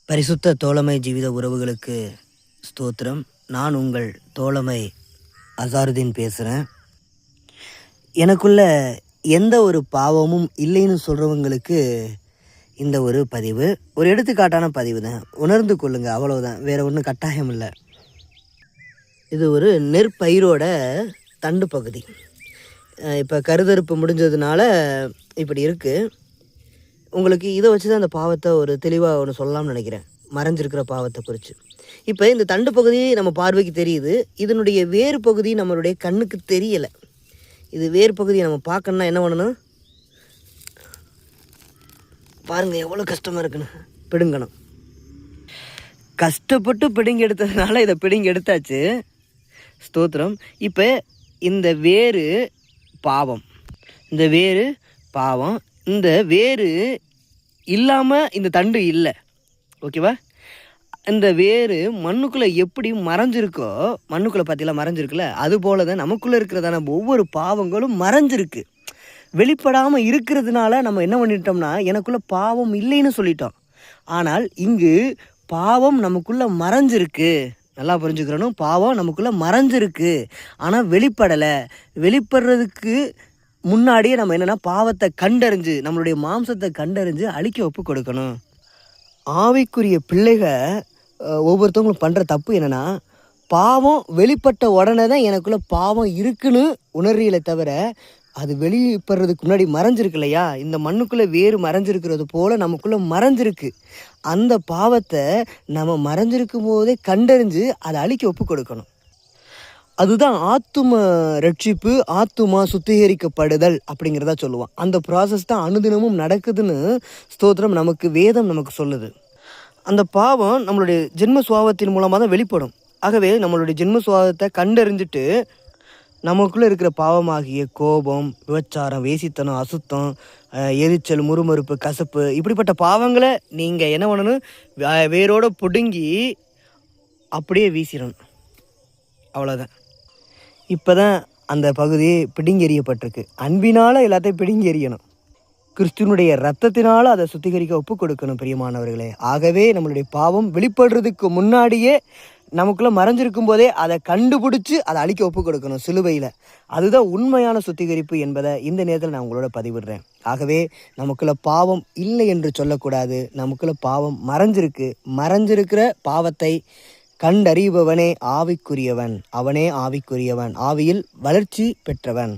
பரிசுத்த தோழமை ஜீவித உறவுகளுக்கு ஸ்தோத்திரம். நான் உங்கள் தோழமை அசாருதீன் பேசுகிறேன். எனக்குள்ள எந்த ஒரு பாவமும் இல்லைன்னு சொல்கிறவங்களுக்கு இந்த ஒரு பதிவு ஒரு எடுத்துக்காட்டான பதிவு தான். உணர்ந்து கொள்ளுங்க, அவ்வளவுதான், வேறு ஒன்றும் கட்டாயம் இல்லை. இது ஒரு நெற்பயிரோட தண்டு பகுதி. இப்போ கருதறுப்பு முடிஞ்சதுனால இப்படி இருக்குது. உங்களுக்கு இதை வச்சு தான் அந்த பாவத்தை ஒரு தெளிவாக ஒன்று சொல்லலாம்னு நினைக்கிறேன், மறைஞ்சிருக்கிற பாவத்தை குறித்து. இப்போ இந்த தண்டு பகுதி நம்ம பார்வைக்கு தெரியுது, இதனுடைய வேறு பகுதி நம்மளுடைய கண்ணுக்கு தெரியலை. இது வேறு பகுதியை நம்ம பார்க்கணுன்னா என்ன பண்ணணும்? பாருங்கள் எவ்வளோ கஷ்டமாக இருக்குன்னு. பிடுங்கணும். கஷ்டப்பட்டு பிடுங்கி எடுத்ததுனால இதை பிடுங்கி எடுத்தாச்சு. ஸ்தோத்திரம். இப்போ இந்த வேறு பாவம், இந்த வேறு பாவம், இந்த வேறு இல்லாமல் இந்த தண்டு இல்லை. ஓகேவா? இந்த வேறு மண்ணுக்குள்ளே எப்படி மறைஞ்சிருக்கோ, மண்ணுக்குள்ளே பார்த்தீங்களா மறைஞ்சிருக்குல்ல, அதுபோல தான் நமக்குள்ளே இருக்கிறதான ஒவ்வொரு பாவங்களும் மறைஞ்சிருக்கு. வெளிப்படாமல் இருக்கிறதுனால நம்ம என்ன பண்ணிட்டோம்னா, எனக்குள்ளே பாவம் இல்லைன்னு சொல்லிட்டோம். ஆனால் இங்கு பாவம் நமக்குள்ளே மறைஞ்சிருக்கு. நல்லா புரிஞ்சுக்கிறணும், பாவம் நமக்குள்ளே மறைஞ்சிருக்கு, ஆனால் வெளிப்படலை. வெளிப்படுறதுக்கு முன்னாடியே நம்ம என்னென்னா பாவத்தை கண்டறிஞ்சு, நம்மளுடைய மாம்சத்தை கண்டறிஞ்சு அழிக்க ஒப்பு கொடுக்கணும். ஆவிக்குரிய பிள்ளைகள் ஒவ்வொருத்தவங்களும் பண்ணுற தப்பு என்னென்னா, பாவம் வெளிப்பட்ட உடனே தான் எனக்குள்ளே பாவம் இருக்குன்னு உணர்றீங்களே தவிர, அது வெளிப்படுறதுக்கு முன்னாடி மறைஞ்சிருக்கு இல்லையா, இந்த மண்ணுக்குள்ளே வேறு மறைஞ்சிருக்கிறது போல் நமக்குள்ளே மறைஞ்சிருக்கு. அந்த பாவத்தை நம்ம மறைஞ்சிருக்கும் போதே கண்டறிஞ்சு அதை அழிக்க ஒப்பு கொடுக்கணும். அதுதான் ஆத்தும ரட்சிப்பு, ஆத்துமா சுத்திகரிக்கப்படுதல் அப்படிங்கிறதா சொல்லுவான். அந்த ப்ராசஸ் தான் அனுதினமும் நடக்குதுன்னு ஸ்தோத்திரம் நமக்கு வேதம் நமக்கு சொல்லுது. அந்த பாவம் நம்மளுடைய ஜென்ம சுபாவத்தின் மூலமாக தான் வெளிப்படும். ஆகவே நம்மளுடைய ஜென்ம சுபாவத்தை கண்டறிஞ்சிட்டு நமக்குள்ளே இருக்கிற பாவமாகிய கோபம், விபச்சாரம், வேசித்தனம், அசுத்தம், எரிச்சல், முறுமுறுப்பு, கசப்பு, இப்படிப்பட்ட பாவங்களை நீங்கள் என்ன பண்ணணும்? வேரோடு பிடுங்கி அப்படியே வீசிடணும். அவ்வளோதான். இப்போ தான் அந்த பகுதி பிடுங்கி எறியப்பட்டிருக்கு. அன்பினால் எல்லாத்தையும் பிடுங்கி எறியணும். கிறிஸ்துவனுடைய இரத்தத்தினால் அதை சுத்திகரிக்க ஒப்பு கொடுக்கணும் பிரியமானவர்களே. ஆகவே நம்மளுடைய பாவம் வெளிப்படுறதுக்கு முன்னாடியே நமக்குள்ளே மறைஞ்சிருக்கும் போதே அதை கண்டுபிடிச்சி அதை அழிக்க ஒப்பு கொடுக்கணும் சிலுவையில். அதுதான் உண்மையான சுத்திகரிப்பு என்பதை இந்த நேரத்தில் நான் உங்களோட பதிவிடுறேன். ஆகவே நமக்குள்ளே பாவம் இல்லை என்று சொல்லக்கூடாது. நமக்குள்ளே பாவம் மறைஞ்சிருக்கு. மறைஞ்சிருக்கிற பாவத்தை கண்டறிபவனே ஆவிக்குரியவன். அவனே ஆவிக்குரியவன், ஆவியில் வளர்ச்சி பெற்றவன்.